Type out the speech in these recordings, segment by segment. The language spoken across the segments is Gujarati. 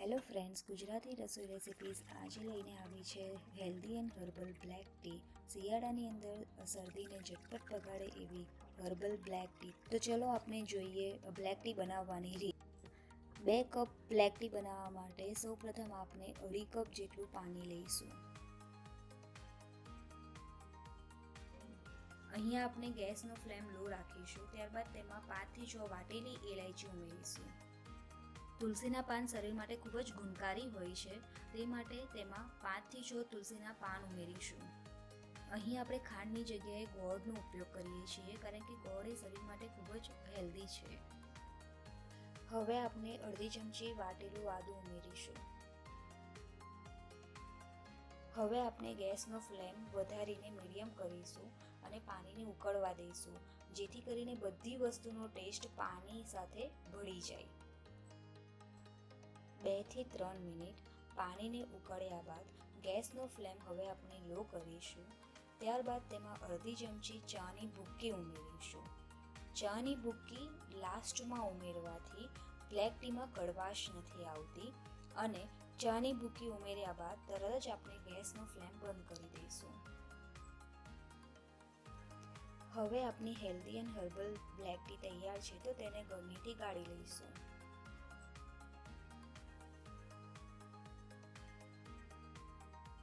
હેલો ફ્રેન્ડ્સ, ગુજરાતી રસોઈ રેસિપીઝ આજે લઈને આવી છે healthy and herbal black tea. શિયાળાની અંદર શરદીને ઝટપટ પગાડે એવી હર્બલ બ્લેક ટી. તો ચલો આપણે જોઈએ બ્લેક ટી બનાવવાની રીત. 2 કપ બ્લેક ટી બનાવવા માટે સૌપ્રથમ આપણે 2.5 કપ જેટલું પાણી લઈશું. અહીંયા આપણે ગેસનો ફ્લેમ લો રાખીશું. ત્યારબાદ તેમાં 5 થી 6 વાટેલી ઇલાયચી ઉમેરીશું. તુલસીના પાન શરીર માટે ખૂબ જ ગુણકારી હોય છે, તે માટે તેમાં 5 થી 6 તુલસીના પાન ઉમેરીશું. અહીં આપણે ખાંડની જગ્યાએ ગોળનો ઉપયોગ કરીએ છીએ, કારણ કે ગોળ એ શરીર માટે ખૂબ જ હેલ્ધી છે. હવે આપણે અડધી ચમચી વાટેલું આદું ઉમેરીશું. હવે આપણે ગેસનો ફ્લેમ વધારીને મીડિયમ કરીશું અને પાણીને ઉકળવા દઈશું, જેથી કરીને બધી વસ્તુનો ટેસ્ટ પાણી સાથે ભળી જાય. 2 થી 3 મિનિટ પાણીને ઉકળ્યા બાદ ગેસનો ફ્લેમ હવે આપણે લો કરીશું. ત્યારબાદ તેમાં અડધી ચમચી ચાની ભૂકી ઉમેરીશું. ચાની ભૂકી લાસ્ટમાં ઉમેરવાથી બ્લેક ટીમાં કડવાશ નથી આવતી અને ચાની ભૂકી ઉમેર્યા બાદ તરત જ આપણે ગેસનો ફ્લેમ બંધ કરી દઈશું. હવે આપણી healthy and herbal black tea તૈયાર છે, તો તેને ગરમીથી ગાળી લઈશું.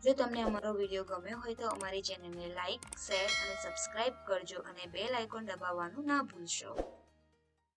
જો તમને અમારો વિડીયો ગમ્યો હોય તો અમારી ચેનલને લાઇક, શેર અને સબસ્ક્રાઇબ કરજો અને બેલ આઇકોન દબાવવાનું ના ભૂલશો.